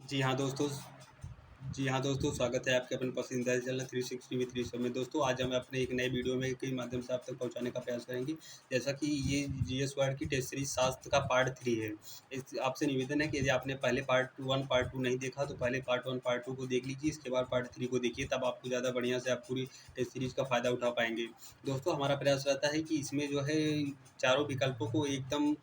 जी हाँ दोस्तों जी हाँ दोस्तों, स्वागत है आपके अपने पसंदीदा चैनल 360 विद ऋषभ में। दोस्तों आज हम अपने एक नए वीडियो में के माध्यम से आप तक पहुंचाने का प्रयास करेंगे। जैसा कि ये जीएस वर्ड की टेस्ट सीरीज शास्त्र का पार्ट 3 है। इस आपसे निवेदन है कि यदि आपने पहले पार्ट 1 पार्ट 2 नहीं देखा तो पहले पार्ट 1 पार्ट 2 को देख लीजिए, इसके बाद पार्ट 3 को देखिए, तब आपको ज़्यादा बढ़िया से आप पूरी टेस्ट सीरीज का फ़ायदा उठा पाएंगे। दोस्तों हमारा प्रयास रहता है कि इसमें जो है चारों विकल्पों को एकदम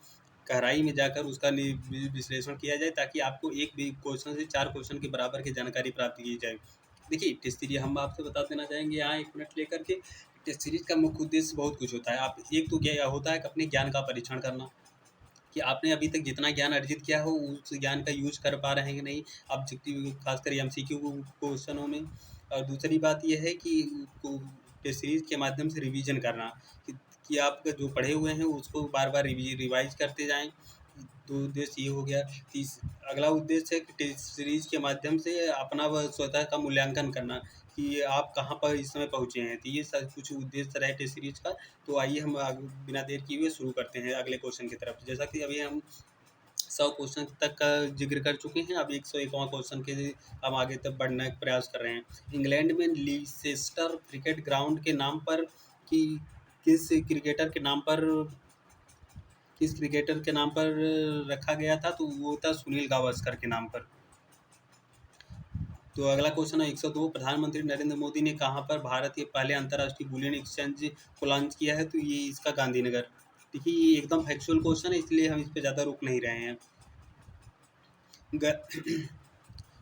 गहराई में जाकर उसका विश्लेषण किया जाए, ताकि आपको एक भी क्वेश्चन से 4 क्वेश्चन के बराबर की जानकारी प्राप्त की जाए। देखिए टेस्ट सीरीज हम आपसे बता देना चाहेंगे यहाँ 1 मिनट लेकर के। टेस्ट सीरीज का मुख्य उद्देश्य बहुत कुछ होता है। आप एक तो क्या होता है कि अपने ज्ञान का परीक्षण करना, कि आपने अभी तक जितना ज्ञान अर्जित किया हो उस ज्ञान का यूज कर पा रहे हैं कि नहीं, ऑब्जेक्टिव खासकर एमसीक्यू क्वेश्चनों में। और दूसरी बात यह है कि टेस्ट सीरीज के माध्यम से रिवीजन करना, कि आप जो पढ़े हुए हैं उसको बार बार रिवाइज करते जाएं। तो उद्देश्य ये हो गया। अगला उद्देश्य है कि टेस्ट सीरीज के माध्यम से अपना स्वतः का मूल्यांकन करना, कि आप कहाँ पर इस समय पहुँचे हैं। तो ये सब कुछ उद्देश्य रहे टेस्ट सीरीज का। तो आइए हम बिना देर किए हुए शुरू करते हैं अगले क्वेश्चन की तरफ। जैसा कि अभी हम 100 क्वेश्चन तक का जिक्र कर चुके हैं, अब 101वां क्वेश्चन के हम आगे तक बढ़ने का प्रयास कर रहे हैं। इंग्लैंड में लीसेस्टर क्रिकेट ग्राउंड के नाम पर कि किस क्रिकेटर के नाम पर किस क्रिकेटर के नाम पर रखा गया था, तो वो था सुनील गावस्कर के नाम पर। तो अगला क्वेश्चन है 102, प्रधानमंत्री नरेंद्र मोदी ने कहाँ पर भारत के पहले अंतर्राष्ट्रीय बुलियन एक्सचेंज को लॉन्च किया है, तो ये इसका गांधीनगर। देखिए ये एकदम फैक्चुअल क्वेश्चन है, इसलिए हम इस पर ज़्यादा रुक नहीं रहे हैं।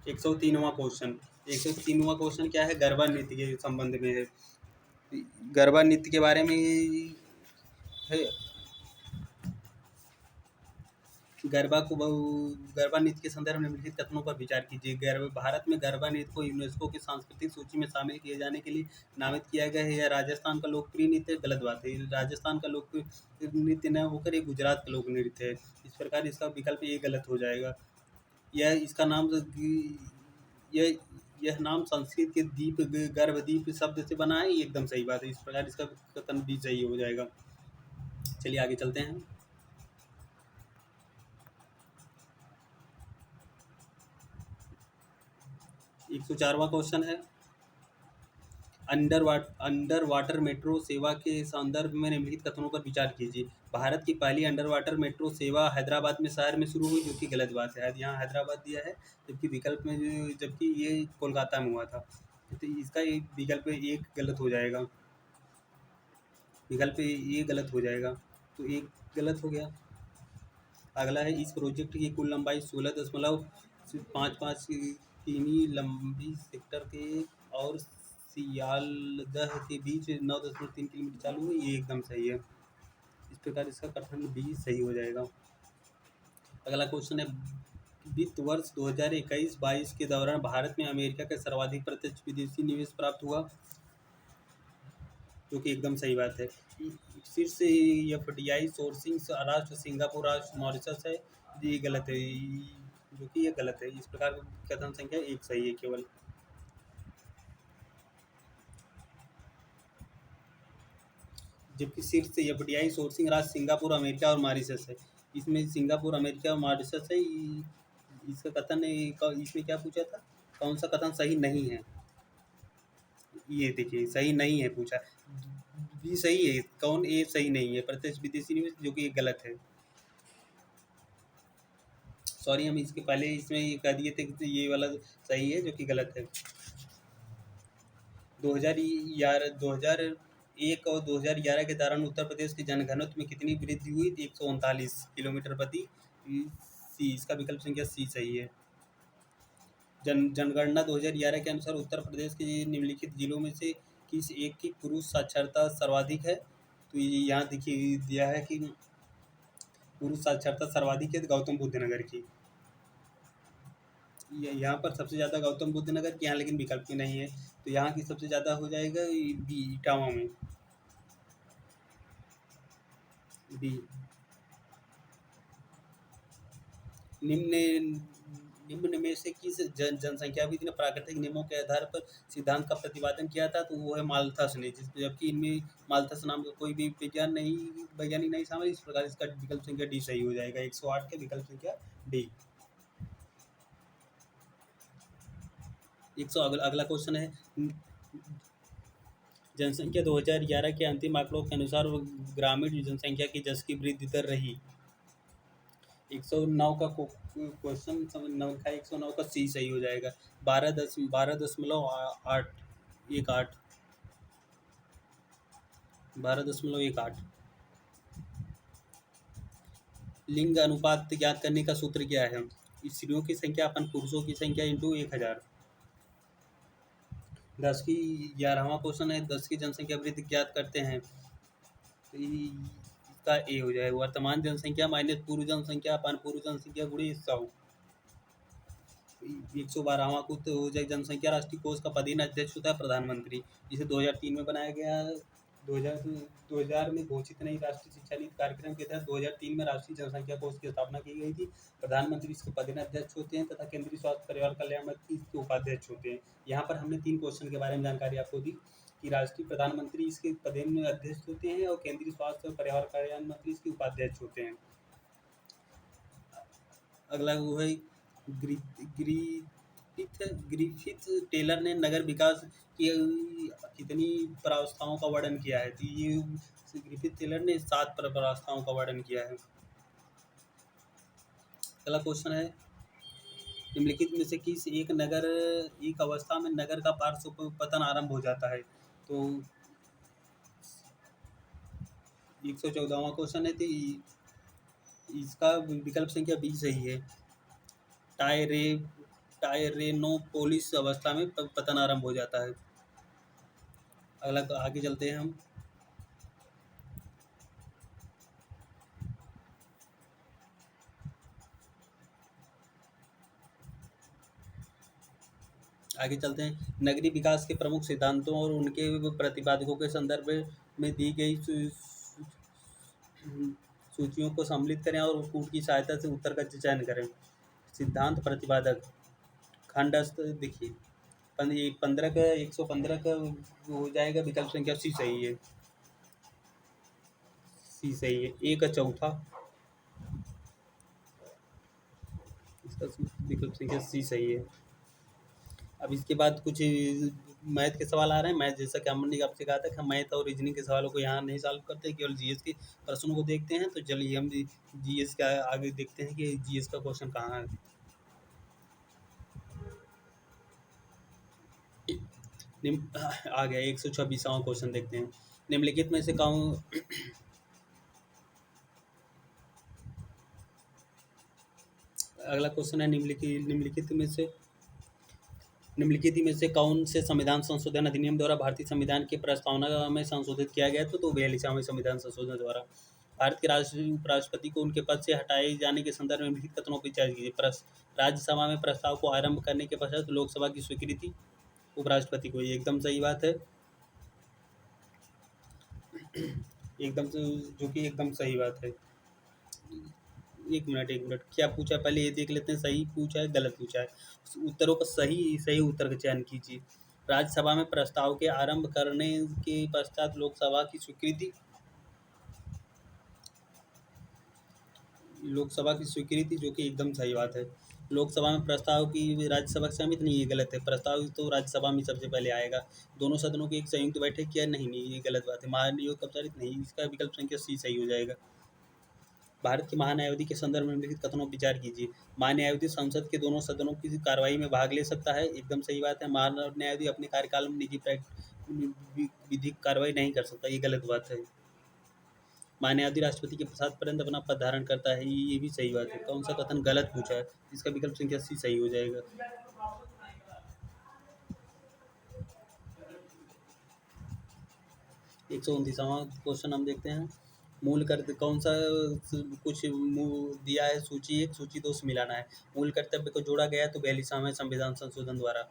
103वां क्वेश्चन 103वां क्वेश्चन क्या है, गरबा नृत्य के संबंध में है। गरबा नृत्य के बारे में है। गरबा नृत्य के संदर्भ में निम्नलिखित कथनों पर विचार कीजिए। भारत में गरबा नृत्य को यूनेस्को की सांस्कृतिक सूची में शामिल किए जाने के लिए नामित किया गया है। यह राजस्थान का लोकप्रिय नृत्य है। गलत बात है, राजस्थान का लोकप्रिय नृत्य न होकर ये गुजरात का लोक नृत्य है। इस प्रकार इसका विकल्प ये गलत हो जाएगा। यह यह नाम संस्कृत के दीप गर्भदीप शब्द से बना है, ये एकदम सही बात है। इस प्रकार इसका कथन भी सही हो जाएगा। चलिए आगे चलते हैं। 104वां क्वेश्चन है, अंडर वाटर मेट्रो सेवा के संदर्भ में निम्नलिखित कथनों पर विचार कीजिए। भारत की पहली अंडर वाटर मेट्रो सेवा हैदराबाद में शहर में शुरू हुई, जो कि गलत बात है। यहाँ हैदराबाद दिया है, जबकि विकल्प में जबकि ये कोलकाता में हुआ था। तो इसका विकल्प एक गलत हो जाएगा। विकल्प ये गलत हो जाएगा, तो एक गलत हो गया। अगला है, इस प्रोजेक्ट की कुल लंबाई 16.55 किमी लंबी सेक्टर के और सियालदह के बीच 9.3 किलोमीटर चालू है, ये एकदम सही है। इस प्रकार इसका कथन भी सही हो जाएगा। अगला क्वेश्चन है, वित्त वर्ष 2021-22 के दौरान भारत में अमेरिका का सर्वाधिक प्रत्यक्ष विदेशी निवेश प्राप्त हुआ, जो कि एकदम सही बात है। शीर्ष एफडीआई सोर्सिंग राष्ट्र सिंगापुर, राष्ट्र मॉरिशस है, ये गलत है, जो कि ये गलत है। इस प्रकार कथन संख्या एक सही है केवल। जबकि शीर्ष एफडीआई सोर्सिंग राष्ट्र सिंगापुर, अमेरिका और मॉरिशस है। इसमें सिंगापुर, अमेरिका और मॉरिशस है। इसका कथन इसमें क्या पूछा था, कौन सा कथन सही नहीं है। ये देखिए सही नहीं है पूछा, बी सही है, कौन ए सही नहीं है, प्रत्यक्ष विदेशी निवेश, जो कि गलत है। सॉरी, हम इसके पहले इसमें ये कह दिए थे कि ये वाला सही है, जो कि गलत है। 2001 और 2011 के दौरान उत्तर प्रदेश के जनघनत्व में कितनी वृद्धि हुई? 139 किलोमीटर प्रति। सी, इसका विकल्प संख्या सी सही है। जनगणना 2011 के अनुसार उत्तर प्रदेश के निम्नलिखित जिलों में से किस एक की पुरुष साक्षरता सर्वाधिक है? तो यहाँ देखिए दिया है कि पुरुष साक्षरता सर्वाधिक है गौतम बुद्ध नगर की। यहाँ पर सबसे ज़्यादा गौतम बुद्ध नगर की, यहाँ लेकिन विकल्प में नहीं है, तो यहाँ की सबसे ज़्यादा हो जाएगा बी, इटावा में, बी। निम्न में से किस जनसंख्याविद ने प्राकृतिक नियमों के आधार पर सिद्धांत का प्रतिपादन किया था? तो वो है माल्थस ने, जबकि इनमें माल्थस नाम का कोई भी वैज्ञानिक नहीं शामिल। इस प्रकार इसका विकल्प संख्या डी सही हो जाएगा। 108 के विकल्प संख्या डी। अगला क्वेश्चन है, जनसंख्या 2011 के अंतिम आंकड़ों के अनुसार ग्रामीण जनसंख्या की 10 की वृद्धि दर रही। 109 का क्वेश्चन नंबर का 109 का सी सही हो जाएगा। 12.18 12.18। लिंग अनुपात ज्ञात करने का सूत्र क्या है? स्त्रियों की संख्या अपन पुरुषों की संख्या इंटू 1000। 10 की 11वां क्वेश्चन है, 10 की जनसंख्या वृद्धि ज्ञात करते हैं, तो इसका ए हो जाएगा। वर्तमान जनसंख्या माइनस पूर्व जनसंख्या अपन पूर्व जनसंख्या गुणे 100। 112वां को तो हो जाएगा। जनसंख्या राष्ट्रीय कोष का पदेन अध्यक्ष होता है प्रधानमंत्री, जिसे 2003 में बनाया गया। 2000 में घोषित नई राष्ट्रीय शिक्षा नीति कार्यक्रम के तहत 2003 में राष्ट्रीय जनसंख्या कोष की स्थापना की गई थी। प्रधानमंत्री इसके पदेन अध्यक्ष होते हैं तथा केंद्रीय स्वास्थ्य परिवार कल्याण मंत्री इसके उपाध्यक्ष होते हैं। यहाँ पर हमने 3 क्वेश्चन के बारे में जानकारी आपको दी कि राष्ट्रीय प्रधानमंत्री इसके पदेन अध्यक्ष होते हैं और केंद्रीय स्वास्थ्य और परिवार कल्याण मंत्री इसके उपाध्यक्ष होते हैं। अगला वो है ग्रिफिथ टेलर ने नगर विकास की कितनी प्रावस्थाओं का वर्णन किया है? तो ये ग्रिफिथ टेलर ने 7 प्रावस्थाओं का वर्णन किया है। अगला क्वेश्चन है, निम्नलिखित में से किस एक अवस्था में नगर का पार्श्व पतन आरंभ हो जाता है? तो 114वां क्वेश्चन है, तो इसका विकल्प संख्या बी सही है। टायरेनोपोलिस अवस्था में पतन आरंभ हो जाता है। अगला आगे चलते हैं हम। आगे चलते हैं, नगरीय विकास के प्रमुख सिद्धांतों और उनके प्रतिपादकों के संदर्भ में दी गई सूचियों को सम्मिलित करें और कूट की सहायता से उत्तर का चयन करें। सिद्धांत प्रतिपादक खंडस्थ देखिए 115 का हो जाएगा। विकल्प संख्या सी सही है। सी सही है। ए का चौथा, इसका विकल्प संख्या सी सही है। अब इसके बाद कुछ मैथ के सवाल आ रहे हैं। मैथ जैसा कि हमने आपसे कहा था कि हम मैथ और रीजनिंग के सवालों को यहाँ नहीं सॉल्व करते, केवल जीएस के प्रश्नों को देखते हैं। तो चलिए हम जीएस का आगे देखते हैं कि जीएस का क्वेश्चन कहाँ है। आ गया 126वां क्वेश्चन, देखते हैं। निम्नलिखित में से कौन अगला क्वेश्चन है, निम्नलिखित में से कौन से संविधान संशोधन अधिनियम द्वारा भारतीय संविधान के प्रस्तावना में संशोधित किया गया? तो 42वां संविधान संशोधन द्वारा भारत के उपराष्ट्रपति को उनके पद से हटाए जाने के संदर्भ में निम्नलिखित कथनों पर विचार कीजिए। राज्यसभा में प्रस्ताव को आरंभ करने के पश्चात लोकसभा की स्वीकृति उपराष्ट्रपति को। ये एकदम सही बात है, जो कि एकदम सही बात है। एक मिनट क्या पूछा पहले ये देख लेते हैं। सही पूछा है गलत पूछा है? उत्तरों का सही उत्तर का चयन कीजिए। राज्यसभा में प्रस्ताव के आरंभ करने के पश्चात लोकसभा की स्वीकृति जो कि एकदम सही बात है। लोकसभा में प्रस्ताव की राज्यसभा समिति नहीं, ये गलत है। प्रस्ताव तो राज्यसभा में सबसे पहले आएगा। दोनों सदनों की एक संयुक्त बैठक किया नहीं, ये गलत बात है। महाभियोग कर्मचारी नहीं, इसका विकल्प संख्या सी सही हो जाएगा। भारत के महान्यायावधि के संदर्भ में निम्नलिखित कथनों पर विचार कीजिए। महान्यायावधि संसद के दोनों सदनों की कार्रवाई में भाग ले सकता है, एकदम सही बात है। महान्यायावधि अपने कार्यकाल में निजी विधिक कार्रवाई नहीं कर सकता, ये गलत बात है। महान्यायावधि राष्ट्रपति के प्रसाद पर्यंत अपना पद धारण करता है, ये भी सही बात है। कौन सा कथन गलत पूछा है? इसका विकल्प संख्या सी सही हो जाएगा। 129वां क्वेश्चन हम देखते हैं। मूल कर्तव्य कौन सा कुछ दिया है? सूची 1 सूची 2 से मिलाना है। मूल कर्तव्य को जोड़ा गया तो 42वां संविधान संशोधन द्वारा।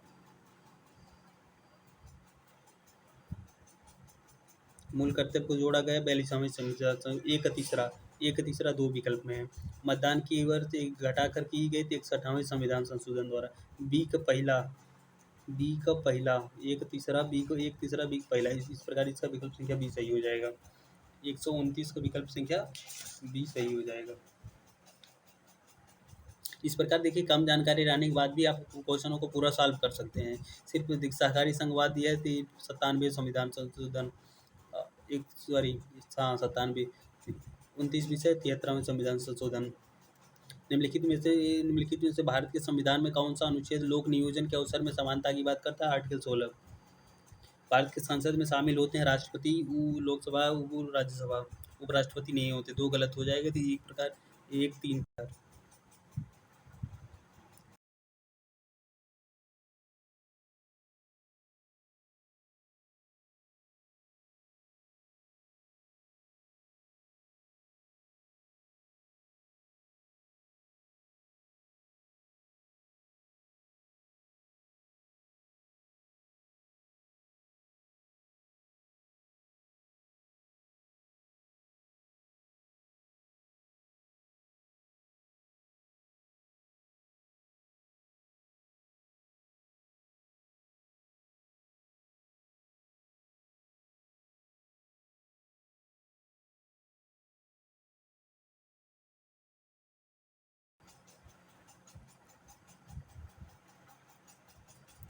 मूल कर्तव्य को जोड़ा गया 42वां संविधान। एक तीसरा 2 विकल्प में है। मतदान की वर्ष घटाकर की गई थी 61वां संविधान संशोधन द्वारा। बी का पहला एक तीसरा बी का पहला, इस प्रकार इसका विकल्प संख्या बी सही हो जाएगा। 129 का विकल्प संख्या बी सही हो जाएगा। इस प्रकार देखिए कम जानकारी रहने के बाद भी आप क्वेश्चनों को पूरा सॉल्व कर सकते हैं। सिर्फ सहकारी संघवाद दिया है तो 97 संविधान संशोधन, एक सॉरी, हाँ 97, 29 विषय 73वें संविधान संशोधन। निम्नलिखित में से भारत के संविधान में कौन सा अनुच्छेद लोक नियोजन के अवसर में समानता की बात करता है? आर्टिकल 16। भारत के संसद में शामिल होते हैं राष्ट्रपति, लोकसभा, राज्यसभा, उपराष्ट्रपति नहीं होते। दो गलत हो जाएगा, तो एक प्रकार 1, 3, 4।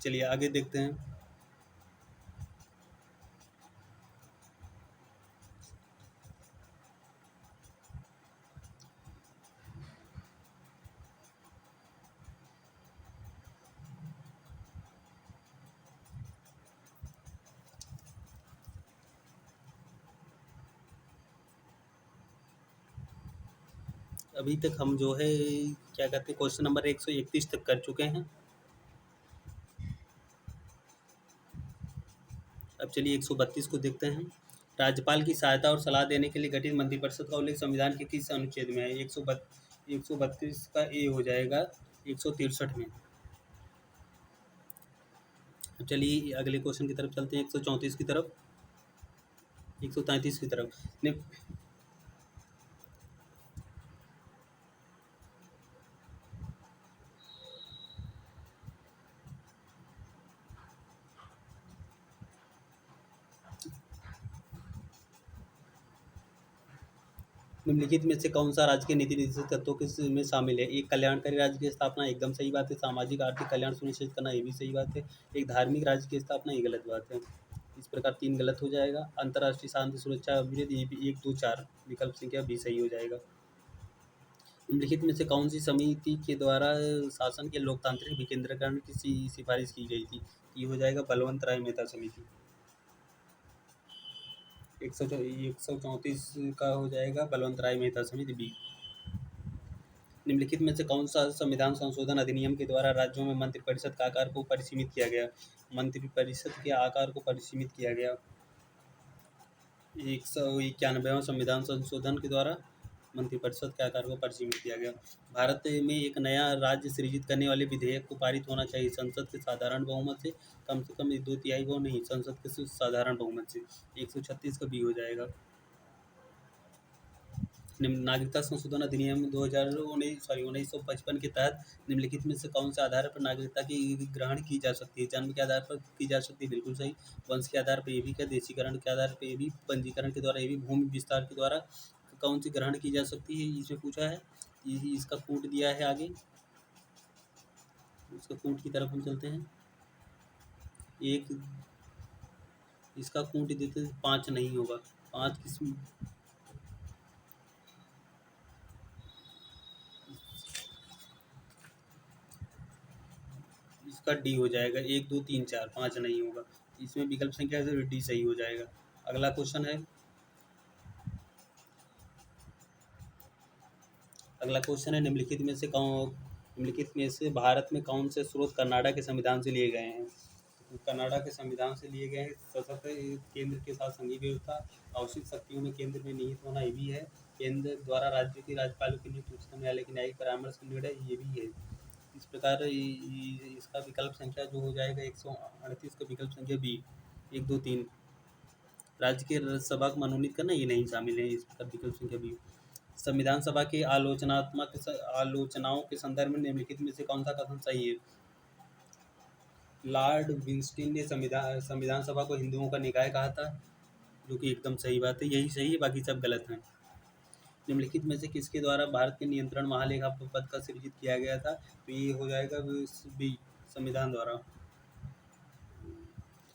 चलिए आगे देखते हैं। अभी तक हम जो है क्या कहते हैं क्वेश्चन नंबर 131 तक कर चुके हैं। अब चलिए 132 को देखते हैं। राज्यपाल की सहायता और सलाह देने के लिए गठित मंत्रिपरिषद का उल्लेख संविधान के किस अनुच्छेद में है? 132 का ए हो जाएगा 163 में। अब चलिए अगले क्वेश्चन की तरफ चलते हैं, 134 की तरफ, 133 की तरफ। निम्नलिखित में से कौन सा राज्य के नीति निर्देशक तत्वों के में शामिल है? एक, कल्याणकारी राज्य की स्थापना, एकदम सही बात है। सामाजिक आर्थिक कल्याण सुनिश्चित करना, ये भी सही बात है। एक, धार्मिक राज्य की स्थापना, ये गलत बात है। इस प्रकार 3 गलत हो जाएगा। अंतर्राष्ट्रीय शांति सुरक्षा अभिवृद्धि, ये भी 1, 2, 4 विकल्प संख्या बी सही हो जाएगा। निम्नलिखित में से कौन सी समिति के द्वारा शासन के लोकतांत्रिक विकेंद्रीकरण की सिफारिश की गई थी? ये हो जाएगा बलवंत राय मेहता समिति। 134 का हो जाएगा बलवंत राय मेहता समिति बी। निम्नलिखित में से कौन सा संविधान संशोधन अधिनियम के द्वारा राज्यों में मंत्रिपरिषद के आकार को परिसीमित किया गया? मंत्रिपरिषद के आकार को परिसीमित किया गया 191वें संविधान संशोधन के द्वारा मंत्रिपरिषद के आकार को परिसीमित किया गया। भारत में एक नया राज्य सृजित करने वाले विधेयक को पारित होना चाहिए संसद के साधारण बहुमत से, कम 2/3 वो नहीं, संसद के साधारण बहुमत से। 136 का बी हो जाएगा। नागरिकता संशोधन अधिनियम 1955 के तहत निम्नलिखित में से कौन से आधार पर नागरिकता की ग्रहण की जा सकती है? जन्म के आधार पर की जा सकती है, बिल्कुल सही। वंश के आधार पर ये भी, क्या देशीकरण के आधार पर ये भी, पंजीकरण के द्वारा ये भी, भूमि विस्तार के द्वारा कौन सी ग्रहण की जा सकती है, इसमें पूछा है। इसका कूट दिया है आगे, इसका कूट की तरफ हम चलते हैं। एक, इसका कूट देते 5 नहीं होगा, 5 किस्म, इसका डी हो जाएगा। 1, 2, 3, 4, 5 नहीं होगा। इसमें विकल्प संख्या से डी सही हो जाएगा। अगला क्वेश्चन है, निम्नलिखित में से भारत में कौन से स्रोत कनाडा के संविधान से लिए गए हैं? कनाडा के संविधान से लिए गए हैं। सशस्त्र केंद्र के साथ संघीय व्यवस्था, आवश्यक शक्तियों में केंद्र में निहित होना, ये भी है। केंद्र द्वारा राज्य के राज्यपालों के लिए उच्चतम न्यायालय के न्यायिक परामर्श का निर्णय, ये भी है। इस प्रकार इसका विकल्प संख्या जो हो जाएगा 138 का विकल्प संख्या बी। 1, 2, 3 राज्य के सभा को मनोनीत करना, ये नहीं शामिल है। इस प्रकार विकल्प संख्या बी। संविधान सभा के आलोचनाओं के संदर्भ में निम्नलिखित में से कौन सा कथन सही है? लॉर्ड विंस्टीन ने संविधान सभा को हिंदुओं का निकाय कहा था, जो कि एकदम सही बात है, यही सही है, बाकी सब गलत हैं। निम्नलिखित में से किसके द्वारा भारत के नियंत्रण महालेखा पद का सृजित किया गया था? तो ये हो जाएगा बी, संविधान द्वारा।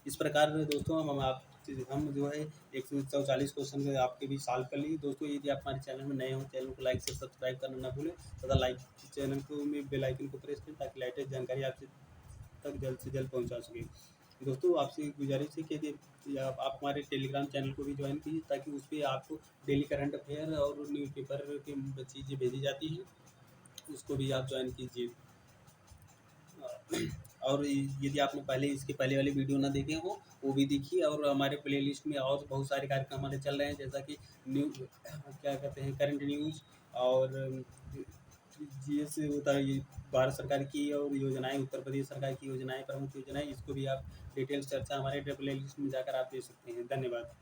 इस प्रकार दोस्तों हम जो है 144 क्वेश्चन आपके भी सॉल्व कर लिए। दोस्तों यदि आप हमारे चैनल में नए हो, चैनल को लाइक से सब्सक्राइब करना ना भूलें तथा लाइक चैनल को में बेल आइकन को प्रेस करें ताकि लेटेस्ट जानकारी आपसे तक जल्द से जल्द पहुंचा सके। दोस्तों आपसे गुजारिश है कि यदि आप हमारे टेलीग्राम चैनल को भी ज्वाइन कीजिए ताकि उस पर आपको डेली करंट अफेयर और न्यूज़पेपर की चीज़ें भेजी जाती हैं, उसको भी आप ज्वाइन कीजिए। और यदि आपने इसके पहले वाले वीडियो ना देखे हो वो भी देखिए। और हमारे प्लेलिस्ट में और बहुत सारे कार्यक्रम हमारे चल रहे हैं, जैसा कि क्या कहते हैं, करंट न्यूज़ और जीएस होता है, ये भारत सरकार की और योजनाएं, उत्तर प्रदेश सरकार की योजनाएं, प्रमुख योजनाएं, इसको भी आप डिटेल्स चर्चा हमारे प्लेलिस्ट में जाकर आप दे सकते हैं। धन्यवाद।